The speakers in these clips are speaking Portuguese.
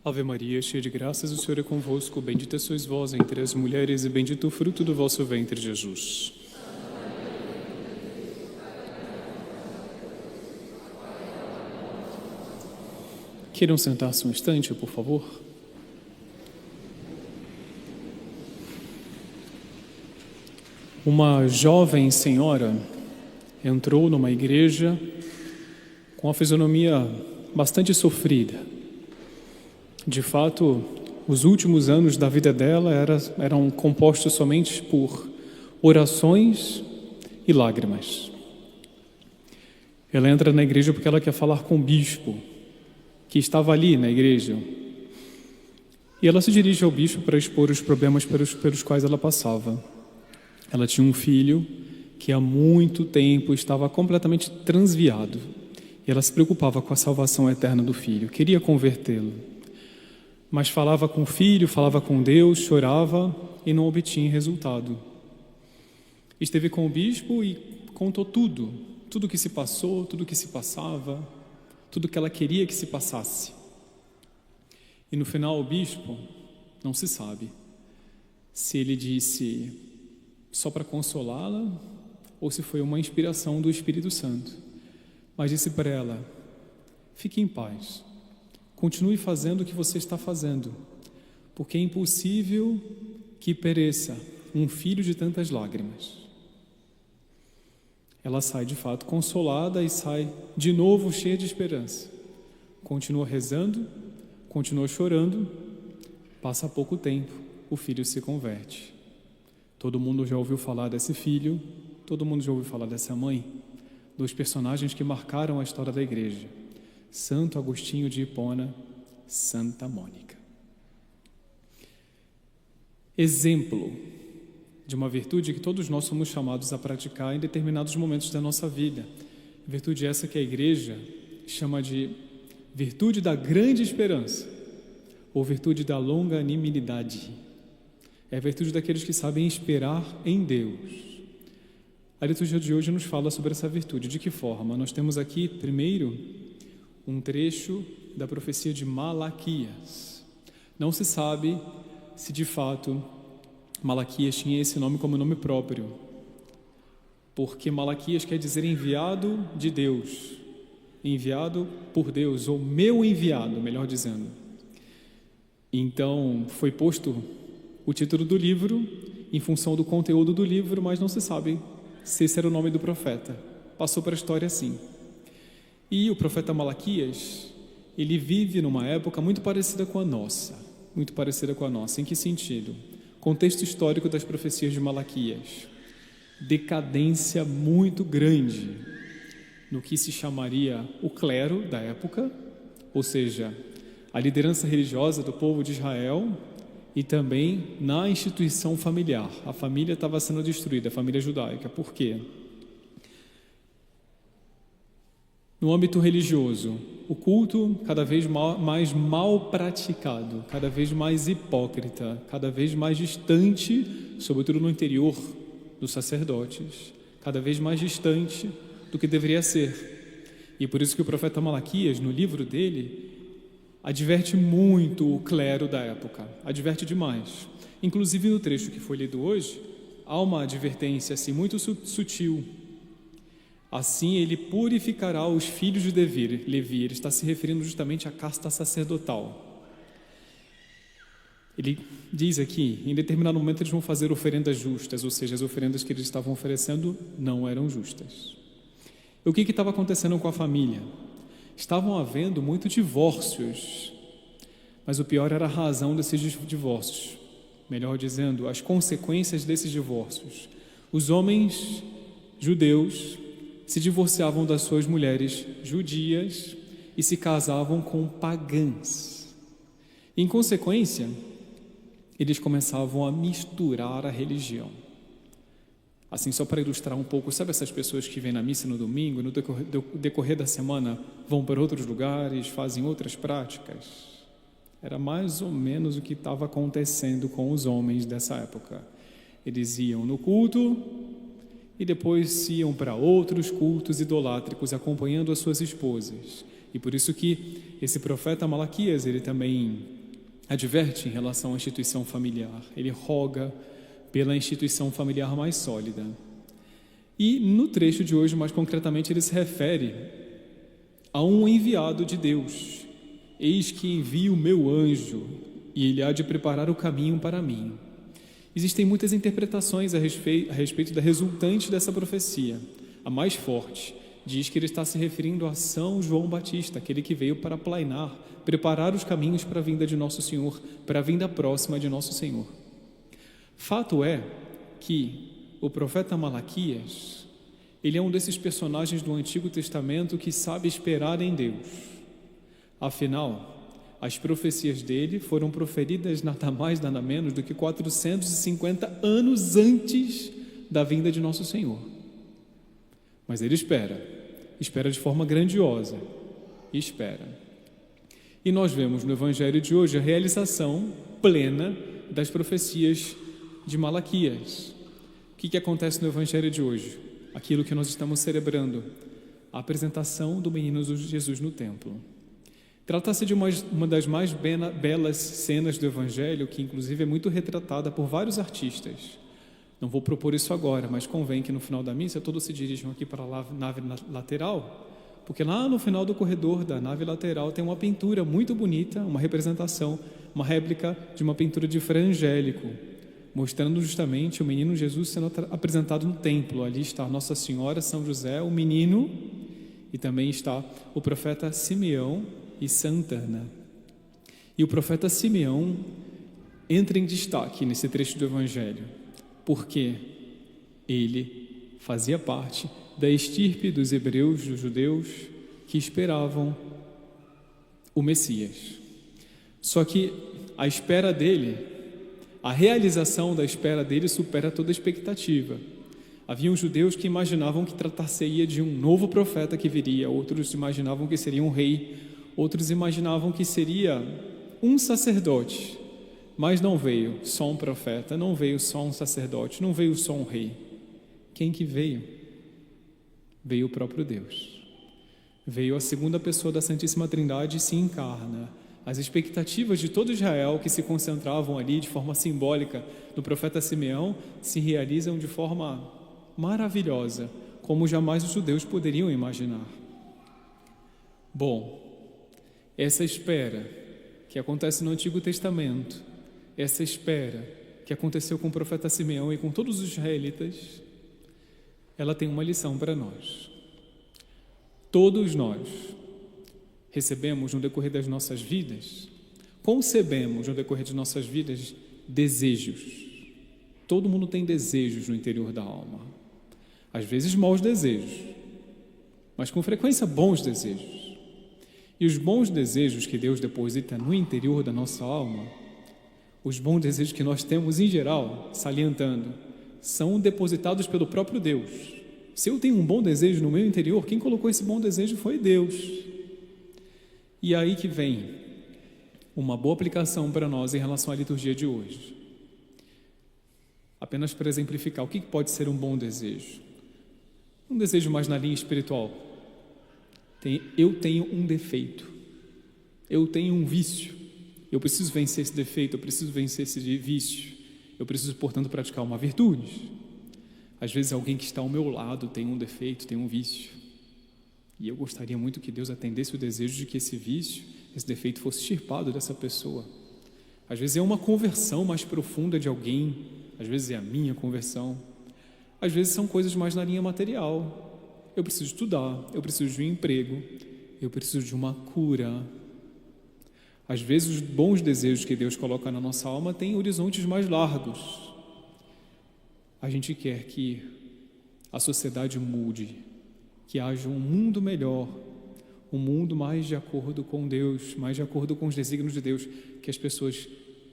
Ave Maria, cheia de graças, o Senhor é convosco. Bendita sois vós entre as mulheres e bendito o fruto do vosso ventre, Jesus. Queiram sentar-se um instante, por favor? Uma jovem senhora entrou numa igreja com a fisionomia bastante sofrida. De fato, os últimos anos da vida dela eram compostos somente por orações e lágrimas. Ela entra na igreja porque ela quer falar com o bispo, que estava ali na igreja. E ela se dirige ao bispo para expor os problemas pelos quais ela passava. Ela tinha um filho que há muito tempo estava completamente transviado. E ela se preocupava com a salvação eterna do filho, queria convertê-lo. Mas falava com o filho, falava com Deus, chorava e não obtinha resultado. Esteve com o bispo e contou tudo o que se passou, tudo o que se passava, tudo o que ela queria que se passasse. E no final o bispo, não se sabe se ele disse só para consolá-la ou se foi uma inspiração do Espírito Santo. Mas disse para ela: fique em paz, continue fazendo o que você está fazendo, porque é impossível que pereça um filho de tantas lágrimas. Ela sai de fato consolada e sai de novo cheia de esperança. Continua rezando, continua chorando, passa pouco tempo, o filho se converte. Todo mundo já ouviu falar desse filho, todo mundo já ouviu falar dessa mãe, dos personagens que marcaram a história da igreja: Santo Agostinho de Hipona, Santa Mônica. Exemplo de uma virtude que todos nós somos chamados a praticar em determinados momentos da nossa vida. Virtude essa que a igreja chama de virtude da grande esperança, ou virtude da longanimidade. É a virtude daqueles que sabem esperar em Deus. A liturgia de hoje nos fala sobre essa virtude. De que forma? Nós temos aqui, primeiro, um trecho da profecia de Malaquias. Não se sabe se de fato Malaquias tinha esse nome como nome próprio, porque Malaquias quer dizer enviado de Deus, enviado por Deus, ou meu enviado, melhor dizendo. Então foi posto o título do livro em função do conteúdo do livro, mas não se sabe se esse era o nome do profeta. Passou para a história assim. E o profeta Malaquias, ele vive numa época muito parecida com a nossa. Muito parecida com a nossa. Em que sentido? Contexto histórico das profecias de Malaquias. Decadência muito grande no que se chamaria o clero da época, ou seja, a liderança religiosa do povo de Israel, e também na instituição familiar. A família estava sendo destruída, a família judaica. Por quê? No âmbito religioso, o culto cada vez mais mal praticado, cada vez mais hipócrita, cada vez mais distante, sobretudo no interior dos sacerdotes, cada vez mais distante do que deveria ser. E por isso que o profeta Malaquias, no livro dele, adverte muito o clero da época, adverte demais. Inclusive no trecho que foi lido hoje, há uma advertência assim, muito sutil. Assim ele purificará os filhos de Levi. Ele está se referindo justamente à casta sacerdotal. Ele diz aqui, em determinado momento eles vão fazer oferendas justas, ou seja, as oferendas que eles estavam oferecendo não eram justas. E o que estava acontecendo com a família? Estavam havendo muitos divórcios, mas o pior era a razão desses divórcios. Melhor dizendo, as consequências desses divórcios. Os homens judeus se divorciavam das suas mulheres judias e se casavam com pagãs. Em consequência, eles começavam a misturar a religião. Assim, só para ilustrar um pouco, sabe essas pessoas que vêm na missa no domingo, no decorrer da semana vão para outros lugares, fazem outras práticas? Era mais ou menos o que estava acontecendo com os homens dessa época. Eles iam no culto e depois iam para outros cultos idolátricos, acompanhando as suas esposas. E por isso que esse profeta Malaquias, ele também adverte em relação à instituição familiar, ele roga pela instituição familiar mais sólida. E no trecho de hoje, mais concretamente, ele se refere a um enviado de Deus. Eis que envio o meu anjo, e ele há de preparar o caminho para mim. Existem muitas interpretações a respeito da resultante dessa profecia. A mais forte diz que ele está se referindo a São João Batista, aquele que veio para aplainar, preparar os caminhos para a vinda de Nosso Senhor, para a vinda próxima de Nosso Senhor. Fato é que o profeta Malaquias, ele é um desses personagens do Antigo Testamento que sabe esperar em Deus. Afinal, as profecias dele foram proferidas nada mais, nada menos do que 450 anos antes da vinda de Nosso Senhor. Mas ele espera de forma grandiosa, espera. E nós vemos no Evangelho de hoje a realização plena das profecias de Malaquias. O que acontece no Evangelho de hoje? Aquilo que nós estamos celebrando, a apresentação do menino Jesus no templo. Trata-se de uma das mais belas cenas do Evangelho, que inclusive é muito retratada por vários artistas. Não vou propor isso agora, mas convém que no final da missa todos se dirijam aqui para a nave lateral, porque lá no final do corredor da nave lateral tem uma pintura muito bonita, uma representação, uma réplica de uma pintura de Fra Angélico, mostrando justamente o menino Jesus sendo apresentado no templo. Ali está Nossa Senhora, São José, o menino, e também está o profeta Simeão e Santa Ana. E o profeta Simeão entra em destaque nesse trecho do Evangelho, porque ele fazia parte da estirpe dos hebreus, dos judeus, que esperavam o Messias. Só que a espera dele, a realização da espera dele supera toda expectativa. Haviam judeus que imaginavam que tratar-se-ia de um novo profeta que viria, outros imaginavam que seria um rei, outros imaginavam que seria um sacerdote, mas não veio só um profeta, não veio só um sacerdote, não veio só um rei. Quem que veio? Veio o próprio Deus. Veio a segunda pessoa da Santíssima Trindade e se encarna. As expectativas de todo Israel que se concentravam ali de forma simbólica no profeta Simeão se realizam de forma maravilhosa, como jamais os judeus poderiam imaginar. Bom, essa espera que acontece no Antigo Testamento, essa espera que aconteceu com o profeta Simeão e com todos os israelitas, ela tem uma lição para nós. Todos nós recebemos no decorrer das nossas vidas, concebemos no decorrer de nossas vidas desejos. Todo mundo tem desejos no interior da alma. Às vezes maus desejos, mas com frequência bons desejos. E os bons desejos que Deus deposita no interior da nossa alma, os bons desejos que nós temos em geral, salientando, são depositados pelo próprio Deus. Se eu tenho um bom desejo no meu interior, quem colocou esse bom desejo foi Deus. E aí que vem uma boa aplicação para nós em relação à liturgia de hoje. Apenas para exemplificar, o que pode ser um bom desejo? Um desejo mais na linha espiritual. Eu tenho um defeito, eu tenho um vício, eu preciso vencer esse defeito, eu preciso vencer esse vício, eu preciso, portanto, praticar uma virtude. Às vezes alguém que está ao meu lado tem um defeito, tem um vício, e eu gostaria muito que Deus atendesse o desejo de que esse vício, esse defeito fosse extirpado dessa pessoa. Às vezes é uma conversão mais profunda de alguém, às vezes é a minha conversão, às vezes são coisas mais na linha material. Eu preciso estudar, eu preciso de um emprego, eu preciso de uma cura. Às vezes os bons desejos que Deus coloca na nossa alma têm horizontes mais largos. A gente quer que a sociedade mude, que haja um mundo melhor, um mundo mais de acordo com Deus, mais de acordo com os desígnios de Deus, que as pessoas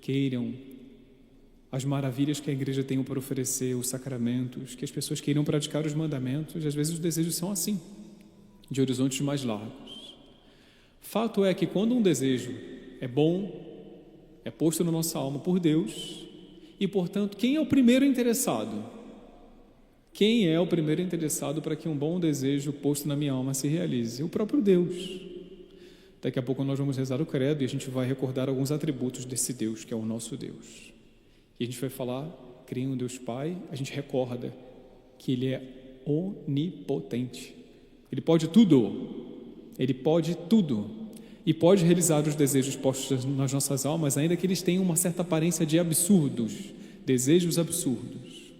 queiram as maravilhas que a igreja tem para oferecer, os sacramentos, que as pessoas queiram praticar os mandamentos. Às vezes os desejos são assim, de horizontes mais largos. Fato é que quando um desejo é bom, é posto na nossa alma por Deus, e portanto, quem é o primeiro interessado? Quem é o primeiro interessado para que um bom desejo posto na minha alma se realize? O próprio Deus. Daqui a pouco nós vamos rezar o credo e a gente vai recordar alguns atributos desse Deus, que é o nosso Deus. E a gente vai falar, creio em um Deus Pai, a gente recorda que Ele é onipotente. Ele pode tudo. Ele pode tudo. E pode realizar os desejos postos nas nossas almas, ainda que eles tenham uma certa aparência de absurdos, desejos absurdos.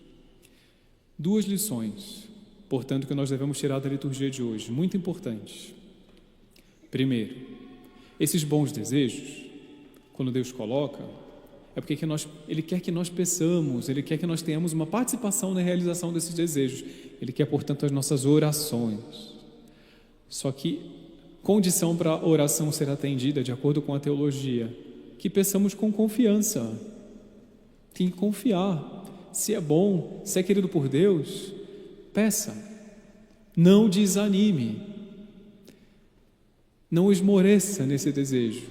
2 lições, portanto, que nós devemos tirar da liturgia de hoje, muito importantes. Primeiro, esses bons desejos, quando Deus coloca, é porque Ele quer que nós peçamos, Ele quer que nós tenhamos uma participação na realização desses desejos. Ele quer, portanto, as nossas orações. Só que condição para a oração ser atendida, de acordo com a teologia, que peçamos com confiança. Tem que confiar. Se é bom, se é querido por Deus, peça. Não desanime. Não esmoreça nesse desejo.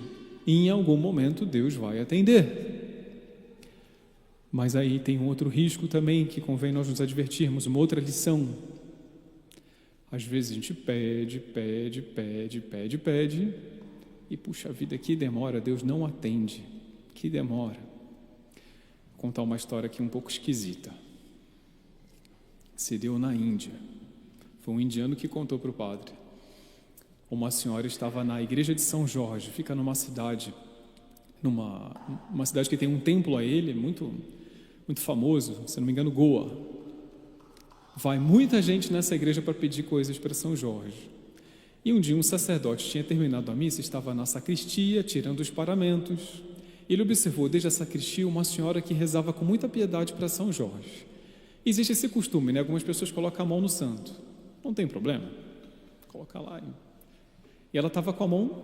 E em algum momento Deus vai atender. Mas aí tem um outro risco também que convém nós nos advertirmos, uma outra lição. Às vezes a gente pede, e puxa vida, que demora, Deus não atende, que demora. Vou contar uma história aqui um pouco esquisita. Se deu na Índia. Foi um indiano que contou para o padre. Uma senhora estava na igreja de São Jorge, fica numa cidade, uma cidade que tem um templo a ele, muito, muito famoso, se não me engano, Goa. Vai muita gente nessa igreja para pedir coisas para São Jorge. E um dia um sacerdote tinha terminado a missa, estava na sacristia, tirando os paramentos. Ele observou desde a sacristia uma senhora que rezava com muita piedade para São Jorge. Existe esse costume, né? Algumas pessoas colocam a mão no santo. Não tem problema, coloca lá. E ela estava com a mão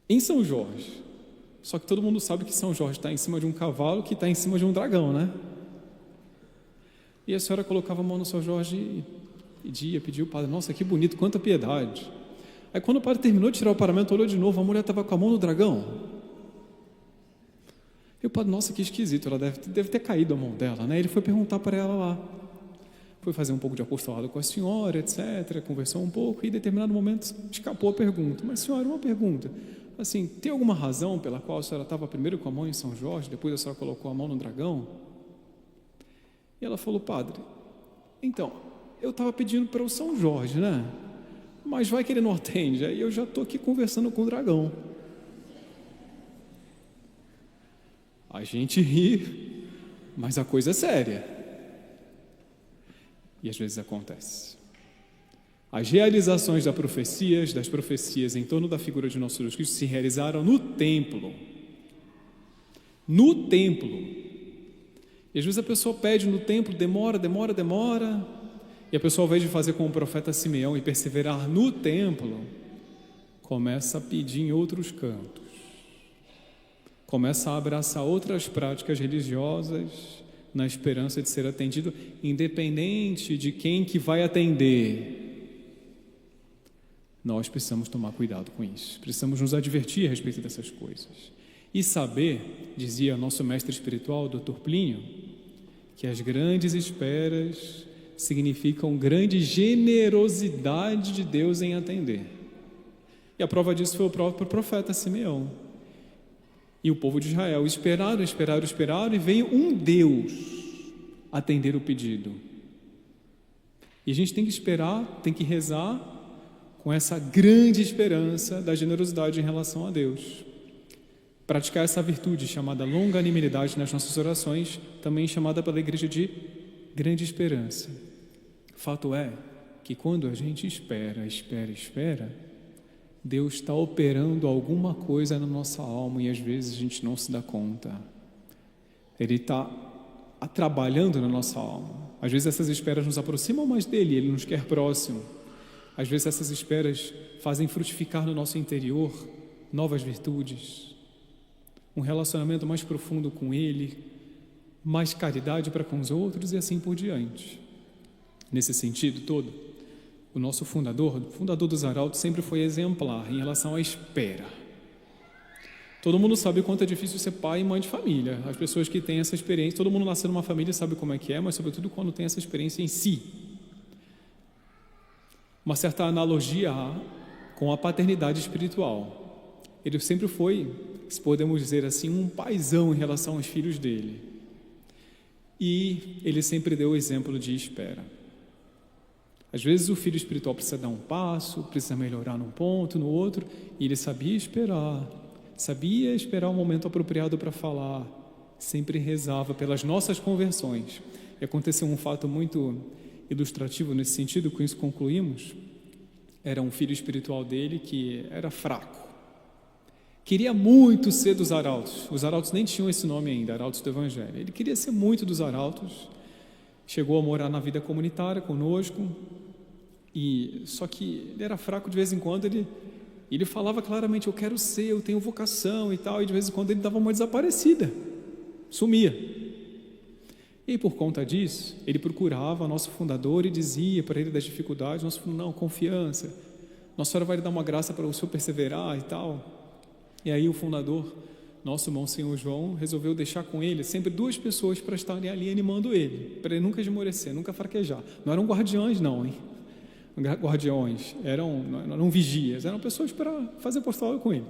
em São Jorge. Só que todo mundo sabe que São Jorge está em cima de um cavalo que está em cima de um dragão, né? E a senhora colocava a mão no São Jorge e pediu o padre, nossa, que bonito, quanta piedade. Aí quando o padre terminou de tirar o paramento, olhou de novo, a mulher estava com a mão no dragão. E o padre, nossa, que esquisito, ela deve ter caído a mão dela, né? Ele foi perguntar para ela lá. Foi fazer um pouco de apostolado com a senhora, etc. Conversou um pouco e em determinado momento escapou a pergunta. Mas senhora, uma pergunta, assim, tem alguma razão pela qual a senhora estava primeiro com a mão em São Jorge, depois a senhora colocou a mão no dragão? E ela falou, padre, então, eu estava pedindo para o São Jorge, né? Mas vai que ele não atende, aí eu já estou aqui conversando com o dragão. A gente ri, mas a coisa é séria. E às vezes acontece. As realizações das profecias em torno da figura de nosso Deus Cristo se realizaram no templo. No templo. E às vezes a pessoa pede no templo, demora. E a pessoa, ao invés de fazer como o profeta Simeão e perseverar no templo, começa a pedir em outros cantos. Começa a abraçar outras práticas religiosas na esperança de ser atendido, independente de quem que vai atender. Nós precisamos tomar cuidado com isso. Precisamos nos advertir a respeito dessas coisas. E saber, dizia nosso mestre espiritual, Dr. Plínio, que as grandes esperas significam grande generosidade de Deus em atender. E a prova disso foi o próprio profeta Simeão. E o povo de Israel esperaram, e veio um Deus atender o pedido. E a gente tem que esperar, tem que rezar com essa grande esperança da generosidade em relação a Deus. Praticar essa virtude chamada longanimidade nas nossas orações, também chamada pela igreja de grande esperança. Fato é que quando a gente espera, Deus está operando alguma coisa na nossa alma e às vezes a gente não se dá conta. Ele está trabalhando na nossa alma. Às vezes essas esperas nos aproximam mais dele, ele nos quer próximo. Às vezes essas esperas fazem frutificar no nosso interior novas virtudes, um relacionamento mais profundo com ele, mais caridade para com os outros e assim por diante. Nesse sentido todo, o nosso fundador dos Arautos, sempre foi exemplar em relação à espera. Todo mundo sabe o quanto é difícil ser pai e mãe de família. As pessoas que têm essa experiência, todo mundo nasceu numa família sabe como é que é, mas sobretudo quando tem essa experiência em si. Uma certa analogia há com a paternidade espiritual. Ele sempre foi, se podemos dizer assim, um paizão em relação aos filhos dele. E ele sempre deu o exemplo de espera. Às vezes o filho espiritual precisa dar um passo, precisa melhorar num ponto, no outro, e ele sabia esperar o momento apropriado para falar, sempre rezava pelas nossas conversões. E aconteceu um fato muito ilustrativo nesse sentido, com isso concluímos. Era um filho espiritual dele que era fraco. Queria muito ser dos arautos. Os arautos nem tinham esse nome ainda, arautos do Evangelho. Ele queria ser muito dos arautos. Chegou a morar na vida comunitária conosco. Só que ele era fraco de vez em quando. Ele falava claramente: eu quero ser, eu tenho vocação e tal. E de vez em quando ele dava uma desaparecida. Sumia. E por conta disso, ele procurava nosso fundador e dizia para ele das dificuldades. Nosso fundador: não, confiança. Nossa Senhora vai lhe dar uma graça para o senhor perseverar e tal. E aí o fundador, nosso Monsenhor João, resolveu deixar com ele sempre 2 pessoas para estarem ali animando ele, para ele nunca esmorecer, nunca fraquejar. Não eram guardiões não, hein? Guardiões, eram vigias, eram pessoas para fazer apostolado com ele.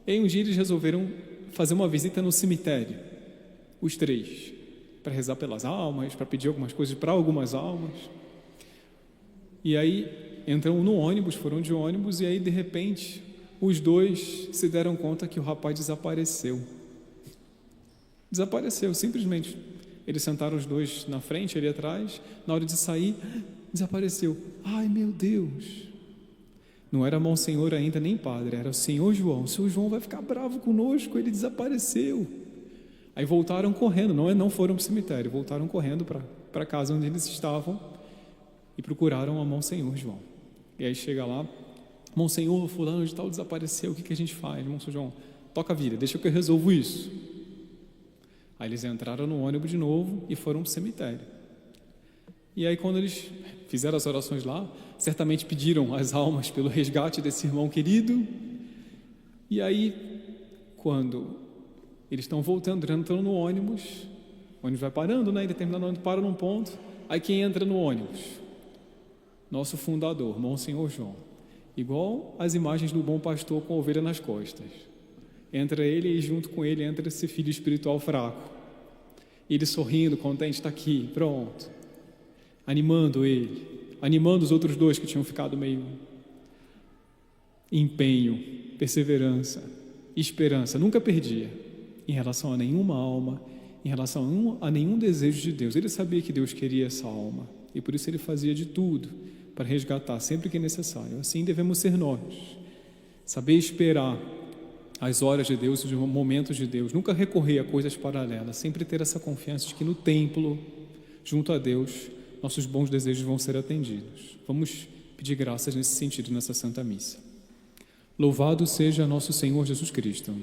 E aí um dia eles resolveram fazer uma visita no cemitério, os 3, para rezar pelas almas, para pedir algumas coisas para algumas almas. E aí entram no ônibus, foram de ônibus, e aí de repente os 2 se deram conta que o rapaz desapareceu. Desapareceu, simplesmente. Eles sentaram os 2 na frente, ele atrás. Na hora de sair, desapareceu. Ai, meu Deus! Não era Monsenhor ainda, nem padre, era o Senhor João. O Senhor João vai ficar bravo conosco, ele desapareceu. Aí voltaram correndo, não foram para o cemitério, voltaram correndo para a casa onde eles estavam e procuraram a Monsenhor João. E aí chega lá: Monsenhor, fulano de tal desapareceu, o que a gente faz? Monsenhor João: toca a vida, deixa que eu resolvo isso. Aí eles entraram no ônibus de novo e foram para o cemitério. E aí quando eles fizeram as orações lá, certamente pediram as almas pelo resgate desse irmão querido. E aí, quando eles estão voltando, entrando no ônibus, o ônibus vai parando, né? Em determinado momento para num ponto. Aí quem entra no ônibus? Nosso fundador, Monsenhor João. Igual as imagens do bom pastor com a ovelha nas costas. Entra ele e junto com ele entra esse filho espiritual fraco. Ele sorrindo, contente, está aqui, pronto. Animando ele, animando os outros 2 que tinham ficado meio... Empenho, perseverança, esperança, nunca perdia em relação a nenhuma alma, em relação a nenhum desejo de Deus. Ele sabia que Deus queria essa alma e por isso ele fazia de tudo para resgatar sempre que é necessário. Assim devemos ser nós, saber esperar as horas de Deus, os momentos de Deus, nunca recorrer a coisas paralelas, sempre ter essa confiança de que no templo, junto a Deus, nossos bons desejos vão ser atendidos. Vamos pedir graças nesse sentido nessa Santa Missa. Louvado seja nosso Senhor Jesus Cristo.